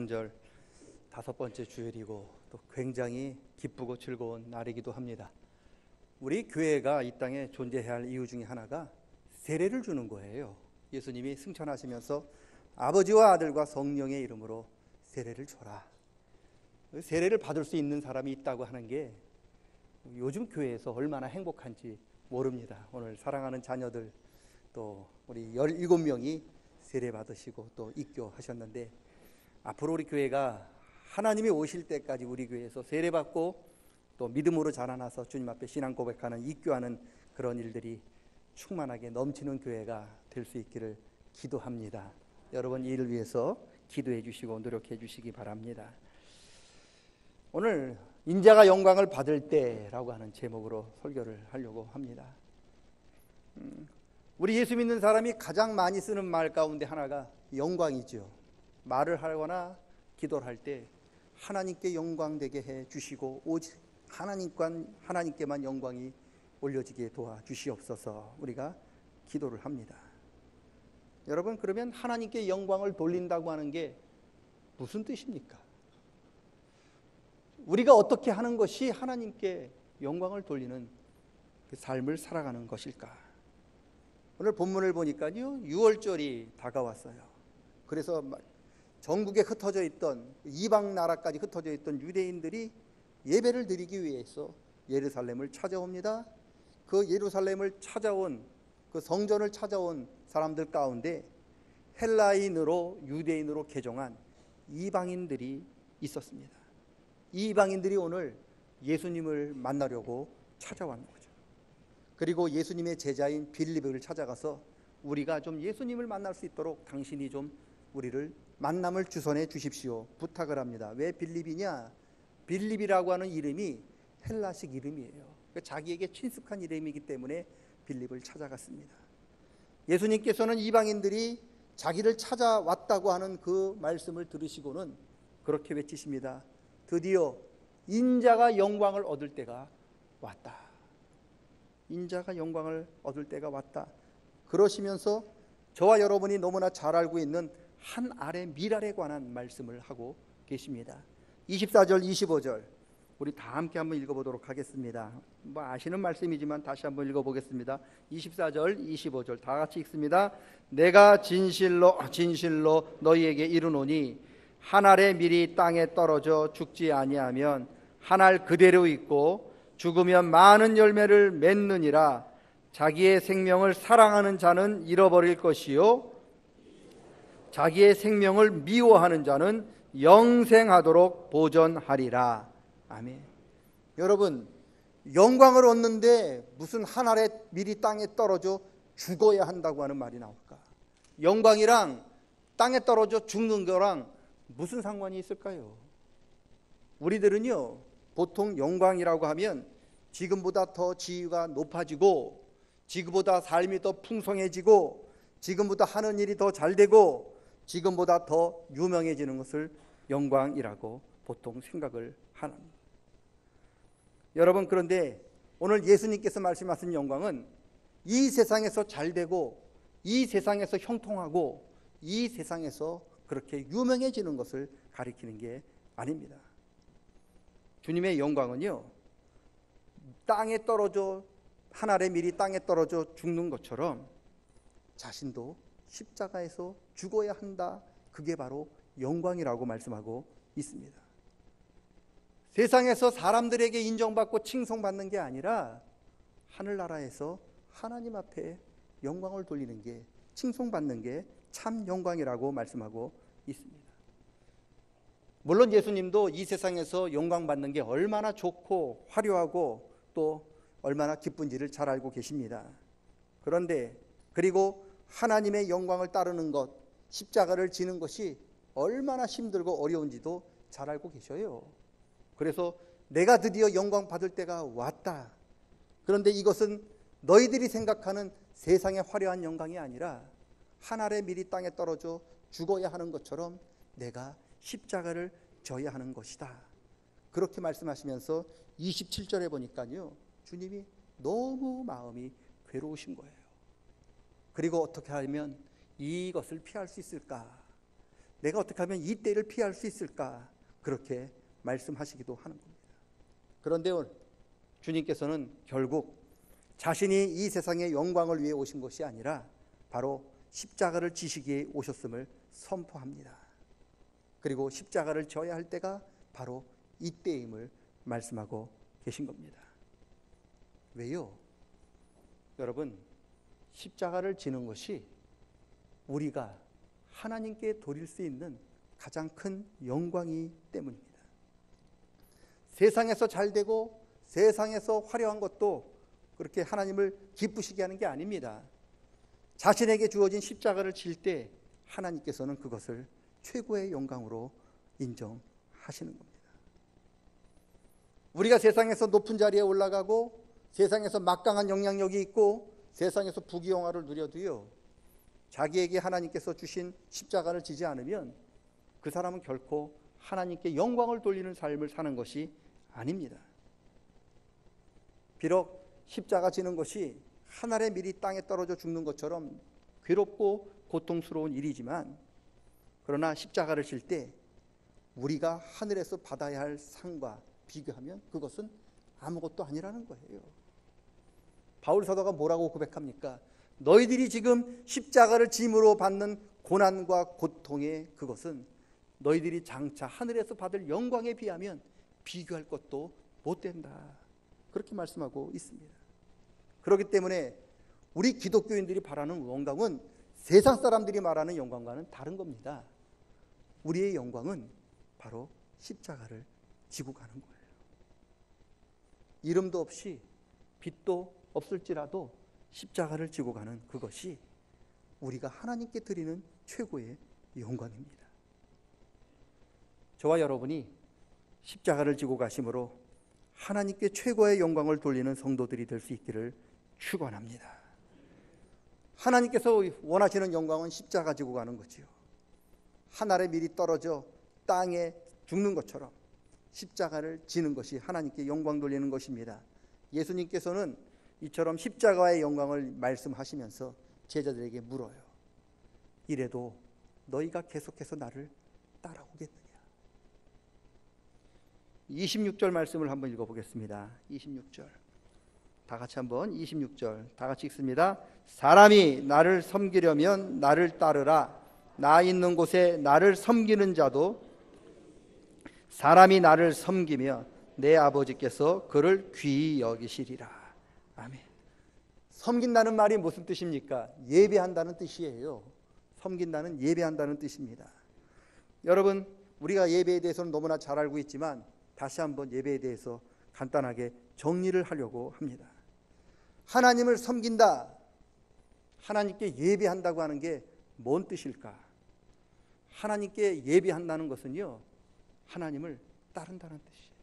성탄절 5번째 주일이고 또 굉장히 기쁘고 즐거운 날이기도 합니다. 우리 교회가 이 땅에 존재해야 할 이유 중에 하나가 세례를 주는 거예요. 예수님이 승천하시면서 아버지와 아들과 성령의 이름으로 세례를 줘라. 세례를 받을 수 있는 사람이 있다고 하는 게 요즘 교회에서 얼마나 행복한지 모릅니다. 오늘 사랑하는 자녀들 또 우리 17명이 세례 받으시고 또 입교하셨는데, 앞으로 우리 교회가 하나님이 오실 때까지 우리 교회에서 세례 받고 또 믿음으로 자라나서 주님 앞에 신앙 고백하는, 입교하는 그런 일들이 충만하게 넘치는 교회가 될 수 있기를 기도합니다. 여러분 이 일을 위해서 기도해 주시고 노력해 주시기 바랍니다. 오늘 인자가 영광을 받을 때라고 하는 제목으로 설교를 하려고 합니다. 우리 예수 믿는 사람이 가장 많이 쓰는 말 가운데 하나가 영광이죠. 말을 하거나 기도를 할 때 하나님께 영광 되게 해 주시고 오직 하나님께만 영광이 올려지게 도와주시옵소서 우리가 기도를 합니다. 여러분, 그러면 하나님께 영광을 돌린다고 하는 게 무슨 뜻입니까? 우리가 어떻게 하는 것이 하나님께 영광을 돌리는 그 삶을 살아가는 것일까? 오늘 본문을 보니까요, 6월절이 다가왔어요. 그래서 전국에 흩어져 있던, 이방 나라까지 흩어져 있던 유대인들이 예배를 드리기 위해서 예루살렘을 찾아옵니다. 그 예루살렘을 찾아온, 그 성전을 찾아온 사람들 가운데 헬라인으로 유대인으로 개종한 이방인들이 있었습니다. 이 이방인들이 오늘 예수님을 만나려고 찾아왔는 거죠. 그리고 예수님의 제자인 빌립을 찾아가서 우리가 좀 예수님을 만날 수 있도록 당신이 좀 우리를 만남을 주선해 주십시오 부탁을 합니다. 왜 빌립이냐? 빌립이라고 하는 이름이 헬라식 이름이에요. 자기에게 친숙한 이름이기 때문에 빌립을 찾아갔습니다. 예수님께서는 이방인들이 자기를 찾아왔다고 하는 그 말씀을 들으시고는 그렇게 외치십니다. 드디어 인자가 영광을 얻을 때가 왔다. 인자가 영광을 얻을 때가 왔다. 그러시면서 저와 여러분이 너무나 잘 알고 있는 한 알의 미랄에 관한 말씀을 하고 계십니다. 24절 25절 우리 다 함께 한번 읽어보도록 하겠습니다. 아시는 말씀이지만 다시 한번 읽어보겠습니다. 24절 25절 다 같이 읽습니다. 내가 진실로 너희에게 이르노니 한 알의 밀이 땅에 떨어져 죽지 아니하면 한 알 그대로 있고 죽으면 많은 열매를 맺느니라. 자기의 생명을 사랑하는 자는 잃어버릴 것이요 자기의 생명을 미워하는 자는 영생하도록 보존하리라. 아멘. 여러분, 영광을 얻는데 무슨 한 알의 밀이 땅에 떨어져 죽어야 한다고 하는 말이 나올까? 영광이랑 땅에 떨어져 죽는 거랑 무슨 상관이 있을까요? 우리들은요, 보통 영광이라고 하면 지금보다 더 지위가 높아지고, 지금보다 삶이 더 풍성해지고, 지금보다 하는 일이 더 잘되고, 지금보다 더 유명해지는 것을 영광이라고 보통 생각을 합니다. 여러분, 그런데 오늘 예수님께서 말씀하신 영광은 이 세상에서 잘되고, 이 세상에서 형통하고, 이 세상에서 그렇게 유명해지는 것을 가리키는 게 아닙니다. 주님의 영광은요, 땅에 떨어져, 한 알의 밀이 땅에 떨어져 죽는 것처럼 자신도 십자가에서 죽어야 한다. 그게 바로 영광이라고 말씀하고 있습니다. 세상에서 사람들에게 인정받고 칭송받는 게 아니라 하늘나라에서 하나님 앞에 영광을 돌리는 게, 칭송받는 게 참 영광이라고 말씀하고 있습니다. 물론 예수님도 이 세상에서 영광받는 게 얼마나 좋고 화려하고 또 얼마나 기쁜지를 잘 알고 계십니다. 그런데 그리고 하나님의 영광을 따르는 것, 십자가를 지는 것이 얼마나 힘들고 어려운지도 잘 알고 계셔요. 그래서 내가 드디어 영광 받을 때가 왔다. 그런데 이것은 너희들이 생각하는 세상의 화려한 영광이 아니라 한 알의 밀이 땅에 떨어져 죽어야 하는 것처럼 내가 십자가를 져야 하는 것이다. 그렇게 말씀하시면서 27절에 보니까요, 주님이 너무 마음이 괴로우신 거예요. 그리고 어떻게 하면 이것을 피할 수 있을까? 내가 어떻게 하면 이 때를 피할 수 있을까? 그렇게 말씀하시기도 하는 겁니다. 그런데 주님께서는 결국 자신이 이 세상의 영광을 위해 오신 것이 아니라 바로 십자가를 지시기에 오셨음을 선포합니다. 그리고 십자가를 져야 할 때가 바로 이때임을 말씀하고 계신 겁니다. 왜요? 여러분, 십자가를 지는 것이 우리가 하나님께 드릴 수 있는 가장 큰 영광이기 때문입니다. 세상에서 잘 되고 세상에서 화려한 것도 그렇게 하나님을 기쁘시게 하는 게 아닙니다. 자신에게 주어진 십자가를 질 때 하나님께서는 그것을 최고의 영광으로 인정하시는 겁니다. 우리가 세상에서 높은 자리에 올라가고 세상에서 막강한 영향력이 있고 세상에서 부귀영화를 누려도요, 자기에게 하나님께서 주신 십자가를 지지 않으면 그 사람은 결코 하나님께 영광을 돌리는 삶을 사는 것이 아닙니다. 비록 십자가 지는 것이 하늘의 밀이 땅에 떨어져 죽는 것처럼 괴롭고 고통스러운 일이지만, 그러나 십자가를 질 때 우리가 하늘에서 받아야 할 상과 비교하면 그것은 아무것도 아니라는 거예요. 바울 사도가 뭐라고 고백합니까? 너희들이 지금 십자가를 짐으로 받는 고난과 고통의 그것은 너희들이 장차 하늘에서 받을 영광에 비하면 비교할 것도 못 된다. 그렇게 말씀하고 있습니다. 그렇기 때문에 우리 기독교인들이 바라는 영광은 세상 사람들이 말하는 영광과는 다른 겁니다. 우리의 영광은 바로 십자가를 지고 가는 거예요. 이름도 없이 빛도 없을지라도 십자가를 지고 가는 그것이 우리가 하나님께 드리는 최고의 영광입니다. 저와 여러분이 십자가를 지고 가심으로 하나님께 최고의 영광을 돌리는 성도들이 될 수 있기를 축원합니다. 하나님께서 원하시는 영광은 십자가 지고 가는 거지요. 하늘의 밀이 떨어져 땅에 죽는 것처럼 십자가를 지는 것이 하나님께 영광 돌리는 것입니다. 예수님께서는 이처럼 십자가의 영광을 말씀하시면서 제자들에게 물어요. 이래도 너희가 계속해서 나를 따라오겠느냐? 26절 말씀을 한번 읽어보겠습니다. 26절 다 같이 한번 26절 다 같이 읽습니다. 사람이 나를 섬기려면 나를 따르라. 나 있는 곳에 나를 섬기는 자도 사람이 나를 섬기며 내 아버지께서 그를 귀히 여기시리라. 아멘. 섬긴다는 말이 무슨 뜻입니까? 예배한다는 뜻이에요. 섬긴다는 예배한다는 뜻입니다. 여러분, 우리가 예배에 대해서는 너무나 잘 알고 있지만 다시 한번 예배에 대해서 간단하게 정리를 하려고 합니다. 하나님을 섬긴다, 하나님께 예배한다고 하는 게 뭔 뜻일까? 하나님께 예배한다는 것은요, 하나님을 따른다는 뜻이에요.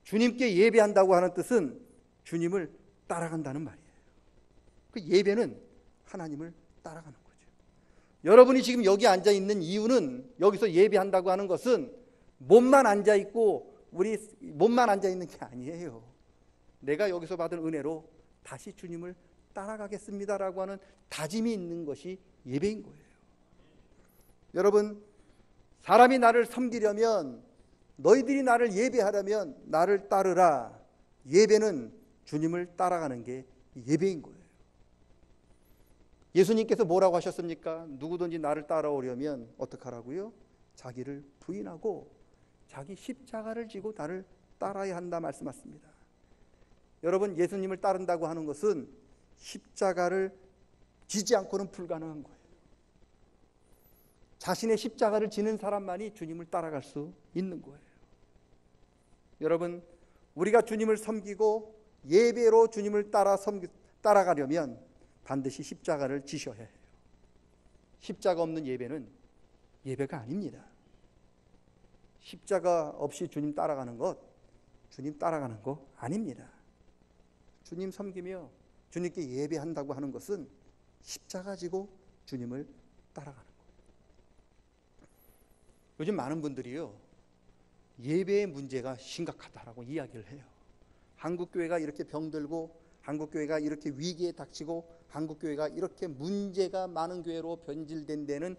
주님께 예배한다고 하는 뜻은 주님을 따라간다는 말이에요. 그 예배는 하나님을 따라가는 거죠. 여러분이 지금 여기 앉아 있는 이유는, 여기서 예배한다고 하는 것은 몸만 앉아 있고 우리 몸만 앉아 있는 게 아니에요. 내가 여기서 받은 은혜로 다시 주님을 따라가겠습니다라고 하는 다짐이 있는 것이 예배인 거예요. 여러분, 사람이 나를 섬기려면, 너희들이 나를 예배하려면 나를 따르라. 예배는 주님을 따라가는 게 예배인 거예요. 예수님께서 뭐라고 하셨습니까? 누구든지 나를 따라오려면 어떻게 하라고요? 자기를 부인하고 자기 십자가를 지고 나를 따라야 한다 말씀하십니다. 여러분, 예수님을 따른다고 하는 것은 십자가를 지지 않고는 불가능한 거예요. 자신의 십자가를 지는 사람만이 주님을 따라갈 수 있는 거예요. 여러분, 우리가 주님을 섬기고 예배로 주님을 따라가려면 반드시 십자가를 지셔야 해요. 십자가 없는 예배는 예배가 아닙니다. 십자가 없이 주님 따라가는 것, 주님 따라가는 거 아닙니다. 주님 섬기며 주님께 예배한다고 하는 것은 십자가 지고 주님을 따라가는 거예요. 요즘 많은 분들이요, 예배의 문제가 심각하다라고 이야기를 해요. 한국교회가 이렇게 병들고, 한국교회가 이렇게 위기에 닥치고, 한국교회가 이렇게 문제가 많은 교회로 변질된 데는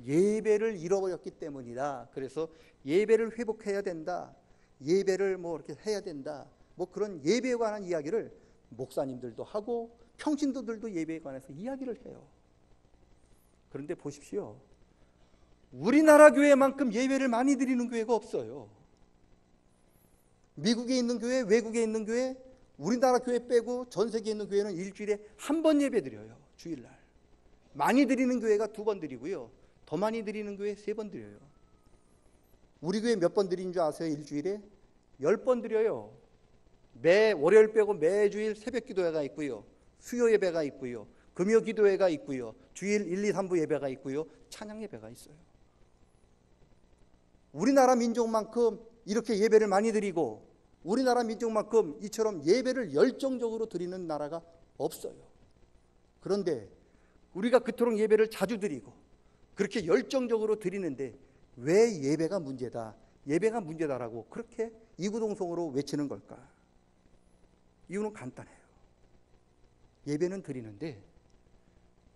예배를 잃어버렸기 때문이다. 그래서 예배를 회복해야 된다. 예배를 뭐 이렇게 해야 된다. 뭐 그런 예배에 관한 이야기를 목사님들도 하고 평신도들도 예배에 관해서 이야기를 해요. 그런데 보십시오. 우리나라 교회만큼 예배를 많이 드리는 교회가 없어요. 미국에 있는 교회, 외국에 있는 교회, 우리나라 교회 빼고 전 세계에 있는 교회는 일주일에 한 번 예배 드려요. 주일날. 많이 드리는 교회가 2번 드리고요. 더 많이 드리는 교회 3번 드려요. 우리 교회 몇 번 드리는 줄 아세요? 일주일에? 10번 드려요. 매 월요일 빼고 매주일 새벽 기도회가 있고요. 수요 예배가 있고요. 금요 기도회가 있고요. 주일 1, 2, 3부 예배가 있고요. 찬양 예배가 있어요. 우리나라 민족만큼 이렇게 예배를 많이 드리고 우리나라 민족만큼 이처럼 예배를 열정적으로 드리는 나라가 없어요. 그런데 우리가 그토록 예배를 자주 드리고 그렇게 열정적으로 드리는데 왜 예배가 문제다, 예배가 문제다라고 그렇게 이구동성으로 외치는 걸까? 이유는 간단해요. 예배는 드리는데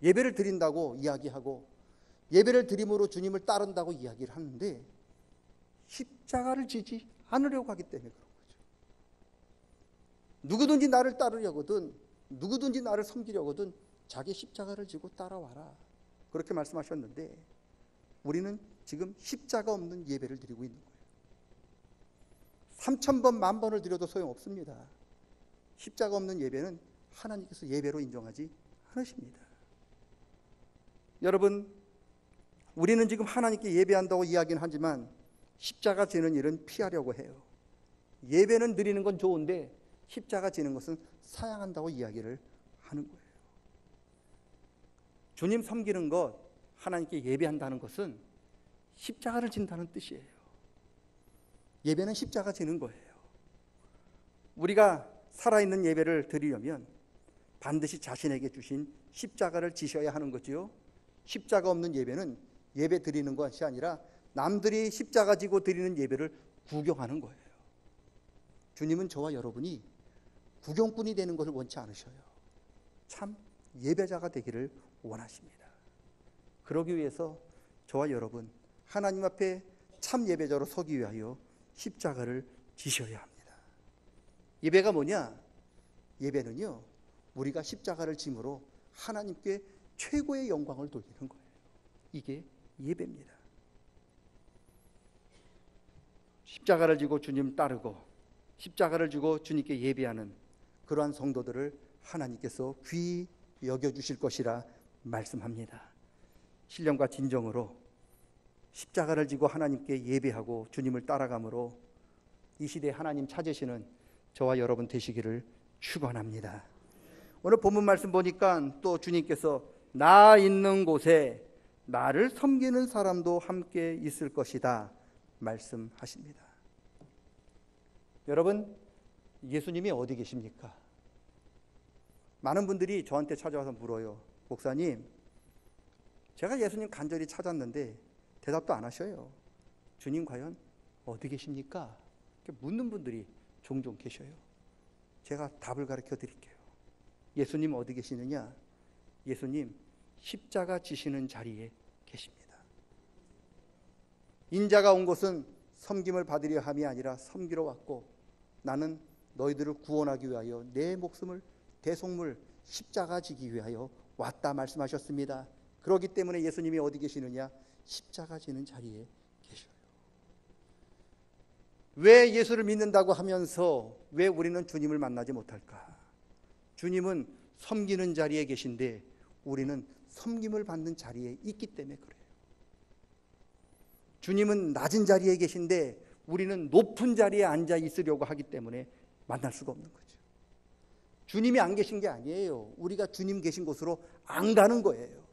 예배를 드린다고 이야기하고 예배를 드림으로 주님을 따른다고 이야기를 하는데 십자가를 지지 않으려고 하기 때문에 그런 거죠. 누구든지 나를 따르려거든, 누구든지 나를 섬기려거든 자기 십자가를 지고 따라와라. 그렇게 말씀하셨는데 우리는 지금 십자가 없는 예배를 드리고 있는 거예요. 3,000번, 10,000번을 드려도 소용없습니다. 십자가 없는 예배는 하나님께서 예배로 인정하지 않으십니다. 여러분, 우리는 지금 하나님께 예배한다고 이야기는 하지만 십자가 지는 일은 피하려고 해요. 예배는 드리는 건 좋은데 십자가 지는 것은 사양한다고 이야기를 하는 거예요. 주님 섬기는 것, 하나님께 예배한다는 것은 십자가를 진다는 뜻이에요. 예배는 십자가 지는 거예요. 우리가 살아있는 예배를 드리려면 반드시 자신에게 주신 십자가를 지셔야 하는 거지요. 십자가 없는 예배는 예배 드리는 것이 아니라 남들이 십자가 지고 드리는 예배를 구경하는 거예요. 주님은 저와 여러분이 구경꾼이 되는 것을 원치 않으셔요. 참 예배자가 되기를 원하십니다. 그러기 위해서 저와 여러분 하나님 앞에 참 예배자로 서기 위하여 십자가를 지셔야 합니다. 예배가 뭐냐? 예배는요, 우리가 십자가를 짐으로 하나님께 최고의 영광을 돌리는 거예요. 이게 예배입니다. 십자가를 지고 주님 따르고 십자가를 지고 주님께 예배하는 그러한 성도들을 하나님께서 귀히 여겨주실 것이라 말씀합니다. 신령과 진정으로 십자가를 지고 하나님께 예배하고 주님을 따라감으로 이 시대에 하나님 찾으시는 저와 여러분 되시기를 축원합니다. 오늘 본문 말씀 보니까 또 주님께서 나 있는 곳에 나를 섬기는 사람도 함께 있을 것이다 말씀하십니다. 여러분, 예수님이 어디 계십니까? 많은 분들이 저한테 찾아와서 물어요. 목사님, 제가 예수님 간절히 찾았는데 대답도 안 하셔요. 주님 과연 어디 계십니까? 이렇게 묻는 분들이 종종 계셔요. 제가 답을 가르쳐 드릴게요. 예수님 어디 계시느냐? 예수님 십자가 지시는 자리에 계십니다. 인자가 온 곳은 섬김을 받으려 함이 아니라 섬기러 왔고 나는 너희들을 구원하기 위하여 내 목숨을 대속물 십자가 지기 위하여 왔다 말씀하셨습니다. 그렇기 때문에 예수님이 어디 계시느냐? 십자가 지는 자리에 계셔요. 왜 예수를 믿는다고 하면서 왜 우리는 주님을 만나지 못할까? 주님은 섬기는 자리에 계신데 우리는 섬김을 받는 자리에 있기 때문에 그래요. 주님은 낮은 자리에 계신데 우리는 높은 자리에 앉아 있으려고 하기 때문에 만날 수가 없는 거죠. 주님이 안 계신 게 아니에요. 우리가 주님 계신 곳으로 안 가는 거예요.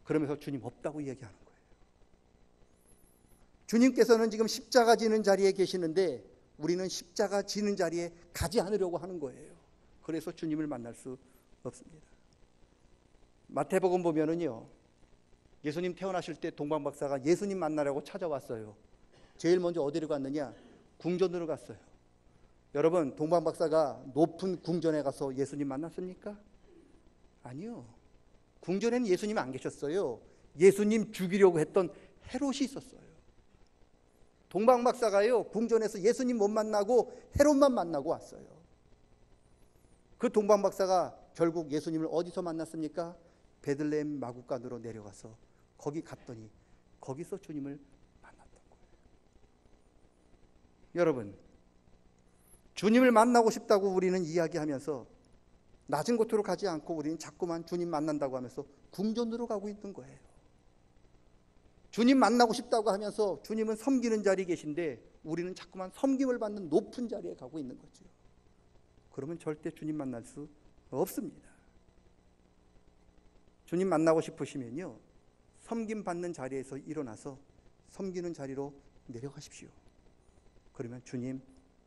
그러면서 주님 없다고 얘기하는 거예요. 주님께서는 지금 십자가 지는 자리에 계시는데 우리는 십자가 지는 자리에 가지 않으려고 하는 거예요. 그래서 주님을 만날 수 없습니다. 마태복음 보면은요, 예수님 태어나실 때 동방박사가 예수님 만나려고 찾아왔어요. 제일 먼저 어디로 갔느냐? 궁전으로 갔어요. 여러분, 동방박사가 높은 궁전에 가서 예수님 만났습니까? 아니요. 궁전에는 예수님 안 계셨어요. 예수님 죽이려고 했던 헤롯이 있었어요. 동방 박사가요, 궁전에서 예수님 못 만나고 헤롯만 만나고 왔어요. 그 동방 박사가 결국 예수님을 어디서 만났습니까? 베들레헴 마구간으로 내려가서 거기 갔더니 거기서 주님을 만났던 거예요. 여러분, 주님을 만나고 싶다고 우리는 이야기하면서 낮은 곳으로 가지 않고 우리는 자꾸만 주님 만난다고 하면서 궁전으로 가고 있는 거예요. 주님 만나고 싶다고 하면서 주님은 섬기는 자리에 계신데 우리는 자꾸만 섬김을 받는 높은 자리에 가고 있는 거죠. 그러면 절대 주님 만날 수 없습니다. 주님 만나고 싶으시면요, 섬김 받는 자리에서 일어나서 섬기는 자리로 내려가십시오. 그러면 주님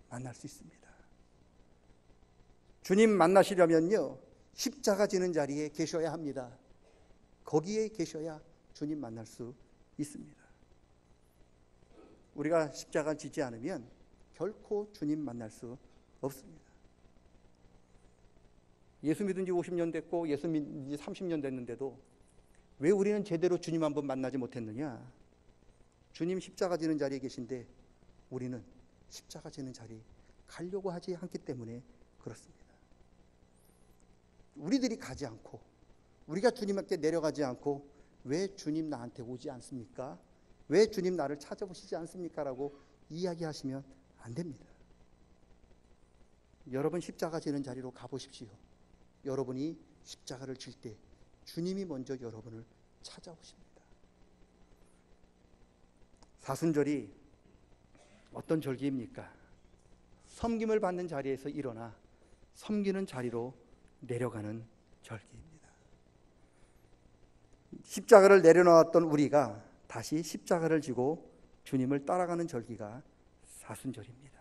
만날 수 있습니다. 주님 만나시려면요, 십자가 지는 자리에 계셔야 합니다. 거기에 계셔야 주님 만날 수 있습니다. 우리가 십자가 지지 않으면 결코 주님 만날 수 없습니다. 예수 믿은 지 50년 됐고 예수 믿은 지 30년 됐는데도 왜 우리는 제대로 주님 한번 만나지 못했느냐? 주님 십자가 지는 자리에 계신데 우리는 십자가 지는 자리 가려고 하지 않기 때문에 그렇습니다. 우리들이 가지 않고 우리가 주님께 내려가지 않고 왜 주님 나한테 오지 않습니까? 왜 주님 나를 찾아보시지 않습니까? 라고 이야기하시면 안 됩니다. 여러분 십자가 지는 자리로 가보십시오. 여러분이 십자가를 질 때 주님이 먼저 여러분을 찾아오십니다. 사순절이 어떤 절기입니까? 섬김을 받는 자리에서 일어나 섬기는 자리로 내려가는 절기입니다. 십자가를 내려놓았던 우리가 다시 십자가를 지고 주님을 따라가는 절기가 사순절입니다.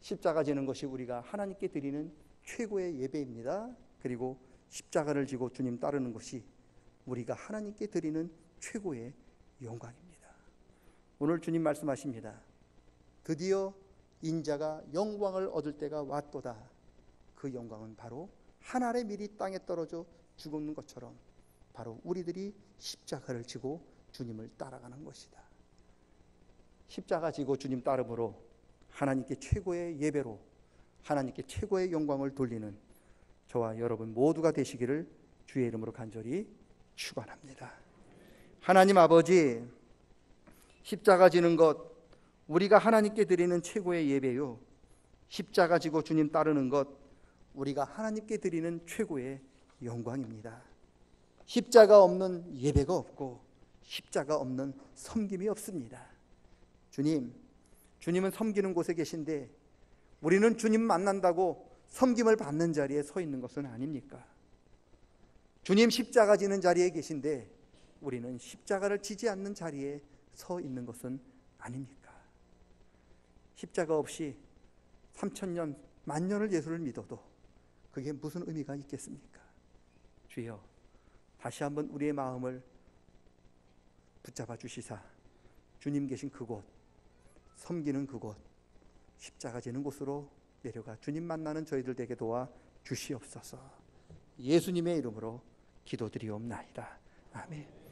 십자가 지는 것이 우리가 하나님께 드리는 최고의 예배입니다. 그리고 십자가를 지고 주님 따르는 것이 우리가 하나님께 드리는 최고의 영광입니다. 오늘 주님 말씀하십니다. 드디어 인자가 영광을 얻을 때가 왔도다. 그 영광은 바로 하늘의 밀이 땅에 떨어져 죽는 것처럼 바로 우리들이 십자가를 지고 주님을 따라가는 것이다. 십자가 지고 주님 따름으로 하나님께 최고의 예배로 하나님께 최고의 영광을 돌리는 저와 여러분 모두가 되시기를 주의 이름으로 간절히 축원합니다. 하나님 아버지, 십자가 지는 것 우리가 하나님께 드리는 최고의 예배요, 십자가 지고 주님 따르는 것 우리가 하나님께 드리는 최고의 영광입니다. 십자가 없는 예배가 없고 십자가 없는 섬김이 없습니다. 주님은 섬기는 곳에 계신데 우리는 주님 만난다고 섬김을 받는 자리에 서 있는 것은 아닙니까? 주님 십자가 지는 자리에 계신데 우리는 십자가를 지지 않는 자리에 서 있는 것은 아닙니까? 십자가 없이 3000년, 만년을 예수를 믿어도 그게 무슨 의미가 있겠습니까? 주여, 다시 한번 우리의 마음을 붙잡아 주시사 주님 계신 그곳, 섬기는 그곳, 십자가 지는 곳으로 내려가 주님 만나는 저희들 되게 도와 주시옵소서. 예수님의 이름으로 기도드리옵나이다. 아멘.